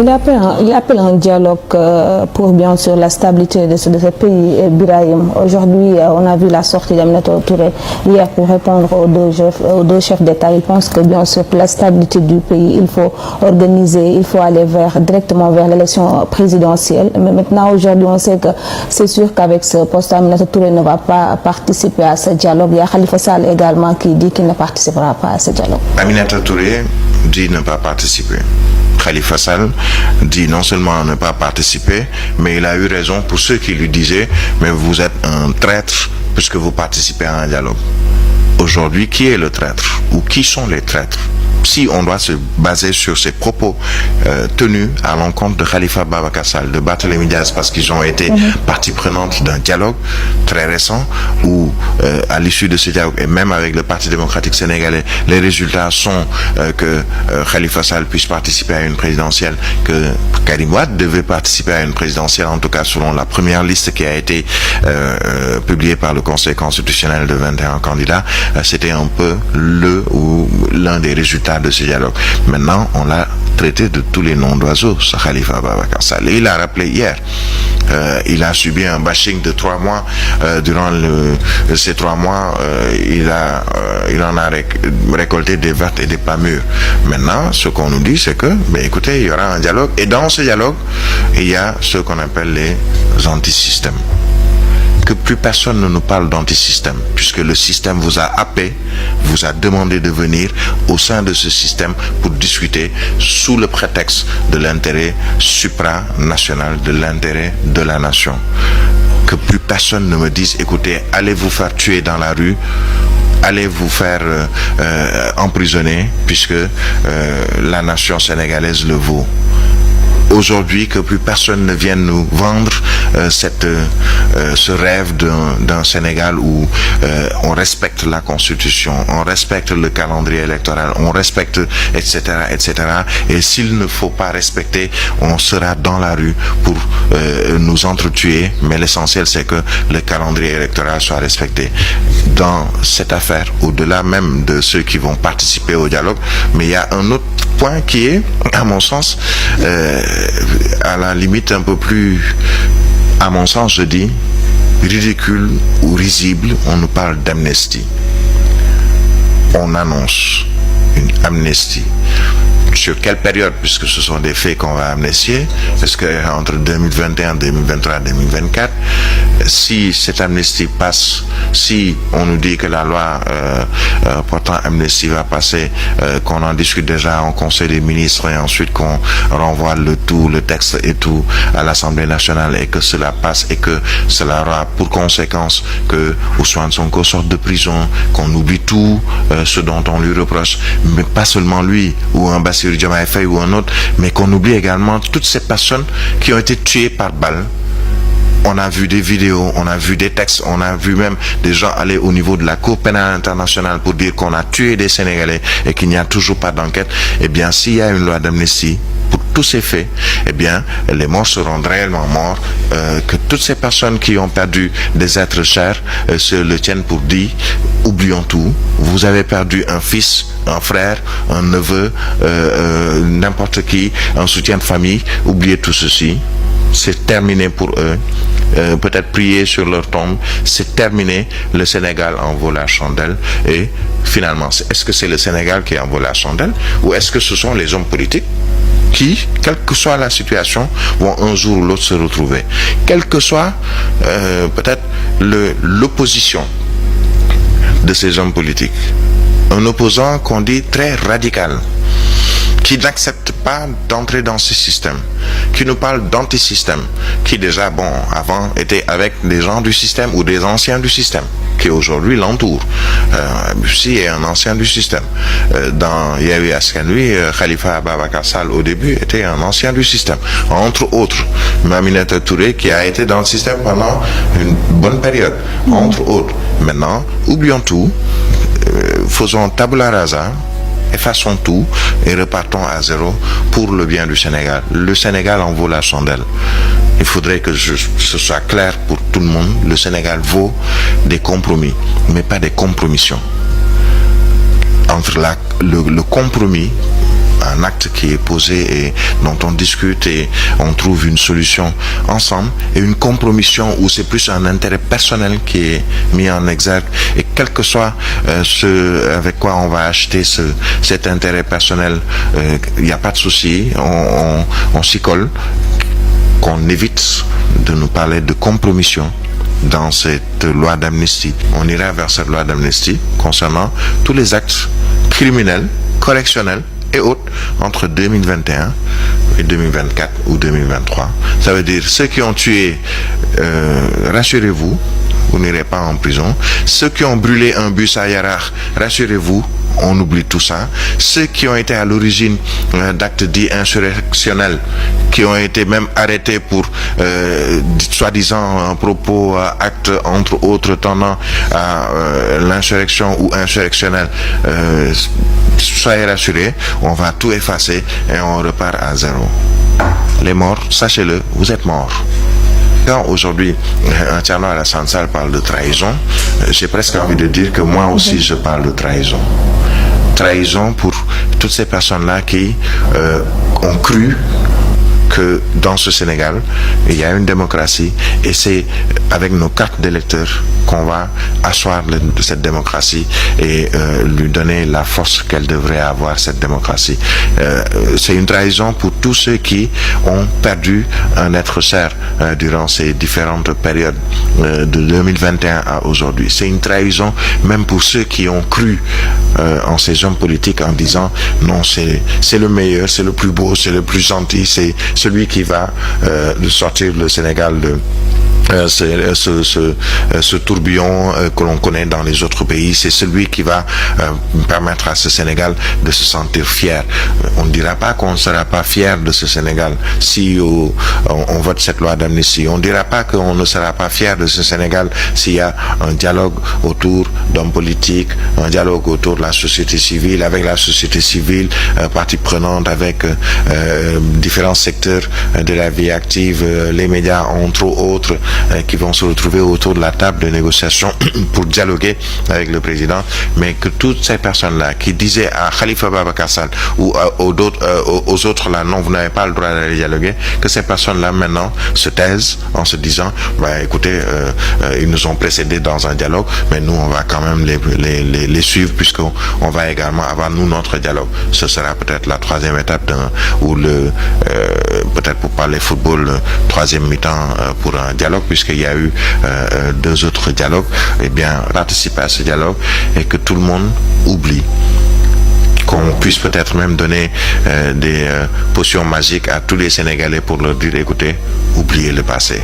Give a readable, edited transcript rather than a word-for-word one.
Il appelle un dialogue pour bien sûr la stabilité de ce pays, Birahim. Aujourd'hui, on a vu la sortie d'Aminatou Touré hier pour répondre aux deux chefs d'État. Il pense que bien sûr pour la stabilité du pays, il faut organiser, il faut aller directement vers l'élection présidentielle. Mais maintenant, aujourd'hui, on sait que c'est sûr qu'avec ce poste, Aminatou Touré ne va pas participer à ce dialogue. Il y a Khalifa Sall également qui dit qu'il ne participera pas à ce dialogue. Aminatou Touré dit ne pas participer. Khalifa Sall dit non seulement ne pas participer, mais il a eu raison pour ceux qui lui disaient « mais vous êtes un traître puisque vous participez à un dialogue ». Aujourd'hui, qui est le traître ou qui sont les traîtres? Si on doit se baser sur ces propos tenus à l'encontre de Khalifa Babacar Sall, de Barthélémy Diaz, parce qu'ils ont été partie prenante d'un dialogue très récent où à l'issue de ce dialogue, et même avec le Parti démocratique sénégalais, les résultats sont que Khalifa Sall puisse participer à une présidentielle, que Karim Wade devait participer à une présidentielle, en tout cas selon la première liste qui a été publiée par le Conseil constitutionnel de 21 candidats. C'était un peu l'un des résultats de ce dialogue. Maintenant, on l'a traité de tous les noms d'oiseaux, ce Khalifa Babacar Sall. Et il a rappelé hier, il a subi un bashing de 3 mois. Durant ces 3 mois, il en a récolté des vertes et des pas mûres. Maintenant, ce qu'on nous dit, c'est que, écoutez, il y aura un dialogue. Et dans ce dialogue, il y a ce qu'on appelle les antisystèmes. Que plus personne ne nous parle d'antisystème, puisque le système vous a happé, vous a demandé de venir au sein de ce système pour discuter sous le prétexte de l'intérêt supranational, de l'intérêt de la nation. Que plus personne ne me dise, écoutez, allez vous faire tuer dans la rue, allez vous faire emprisonner, puisque la nation sénégalaise le vaut. Aujourd'hui, que plus personne ne vienne nous vendre ce rêve d'un Sénégal où on respecte la Constitution, on respecte le calendrier électoral, on respecte, etc., etc. Et s'il ne faut pas respecter, on sera dans la rue pour nous entretuer. Mais l'essentiel, c'est que le calendrier électoral soit respecté. Dans cette affaire, au-delà même de ceux qui vont participer au dialogue, mais il y a un autre point qui est, à mon sens, à la limite un peu plus, à mon sens je dis, ridicule ou risible. On nous parle d'amnistie. On annonce une amnistie. Sur quelle période, puisque ce sont des faits qu'on va amnistier? Parce que entre 2021, 2023, 2024, si cette amnistie passe, si on nous dit que la loi portant amnistie va passer, qu'on en discute déjà en Conseil des ministres et ensuite qu'on renvoie le texte et tout à l'Assemblée nationale et que cela passe et que cela aura pour conséquence que Ousmane Sonko sorte de prison, qu'on oublie tout ce dont on lui reproche, mais pas seulement lui ou un Bassirou Diomaye Faye ou un autre, mais qu'on oublie également toutes ces personnes qui ont été tuées par balle. On a vu des vidéos, on a vu des textes, on a vu même des gens aller au niveau de la Cour pénale internationale pour dire qu'on a tué des Sénégalais et qu'il n'y a toujours pas d'enquête. Eh bien, s'il y a une loi d'amnistie pour tous ces faits, eh bien, les morts seront réellement morts, que toutes ces personnes qui ont perdu des êtres chers se le tiennent pour dit, oublions tout. Vous avez perdu un fils, un frère, un neveu, n'importe qui, un soutien de famille, oubliez tout ceci. C'est terminé pour eux. Peut-être prier sur leur tombe, c'est terminé. Le Sénégal en vaut la chandelle. Et finalement, est-ce que c'est le Sénégal qui en vaut la chandelle ou est-ce que ce sont les hommes politiques qui, quelle que soit la situation, vont un jour ou l'autre se retrouver, quelle que soit peut-être l'opposition de ces hommes politiques, un opposant qu'on dit très radical, qui n'accepte pas d'entrer dans ce système, qui nous parle d'antisystème, qui déjà, avant était avec des gens du système ou des anciens du système, qui aujourd'hui l'entourent. Bussi est un ancien du système. Dans Yewwi Askan Wi, Khalifa Babacar Sall au début était un ancien du système. Entre autres, Aminata Touré qui a été dans le système pendant une bonne période. Entre autres. Maintenant, oublions tout, faisons tabula rasa, effaçons tout et repartons à zéro pour le bien du Sénégal. Le Sénégal en vaut la chandelle. Il faudrait que ce soit clair pour tout le monde. Le Sénégal vaut des compromis, mais pas des compromissions. Entre le compromis un acte qui est posé et dont on discute et on trouve une solution ensemble, et une compromission où c'est plus un intérêt personnel qui est mis en exergue, et quel que soit ce avec quoi on va acheter cet intérêt personnel, il n'y a pas de souci, on s'y colle, qu'on évite de nous parler de compromission dans cette loi d'amnistie. On ira vers cette loi d'amnistie concernant tous les actes criminels, correctionnels et autres entre 2021 et 2024 ou 2023. Ça veut dire ceux qui ont tué, rassurez-vous, vous n'irez pas en prison. Ceux qui ont brûlé un bus à Yarar, rassurez-vous, on oublie tout ça. Ceux qui ont été à l'origine d'actes dits insurrectionnels, qui ont été même arrêtés pour soi-disant propos, actes entre autres tendant à l'insurrection ou insurrectionnel, soyez rassurés, on va tout effacer et on repart à zéro. Les morts, sachez-le, vous êtes morts. Quand aujourd'hui un Thierno Alassane Sall parle de trahison, j'ai presque envie de dire que moi aussi je parle de trahison. Trahison pour toutes ces personnes-là qui ont cru que dans ce Sénégal, il y a une démocratie, et c'est avec nos cartes d'électeurs qu'on va asseoir cette démocratie et lui donner la force qu'elle devrait avoir, cette démocratie. C'est une trahison pour tous ceux qui ont perdu un être cher durant ces différentes périodes de 2021 à aujourd'hui. C'est une trahison même pour ceux qui ont cru en ces hommes politiques en disant non, c'est le meilleur, c'est le plus beau, c'est le plus gentil, c'est celui qui va sortir le Sénégal de ce tourbillon que l'on connaît dans les autres pays. C'est celui qui va permettre à ce Sénégal de se sentir fier. On ne dira pas qu'on ne sera pas fier de ce Sénégal si on vote cette loi d'amnistie. On ne dira pas qu'on ne sera pas fier de ce Sénégal s'il y a un dialogue autour d'hommes politiques, un dialogue autour de la société civile, avec la société civile, partie prenante, avec différents secteurs de la vie active, les médias entre autres, qui vont se retrouver autour de la table de négociation pour dialoguer avec le président, mais que toutes ces personnes-là qui disaient à Khalifa Babacar Sall ou aux autres là, non, vous n'avez pas le droit d'aller dialoguer, que ces personnes-là maintenant se taisent en se disant, écoutez, ils nous ont précédés dans un dialogue, mais nous on va quand même les suivre, puisqu'on va également avoir nous notre dialogue. Ce sera peut-être la troisième étape ou peut-être pour parler football, troisième mi-temps pour un dialogue, puisqu'il y a eu 2 autres dialogues. Eh bien, participer à ce dialogue et que tout le monde oublie, qu'on puisse peut-être même donner des potions magiques à tous les Sénégalais pour leur dire, écoutez, oubliez le passé.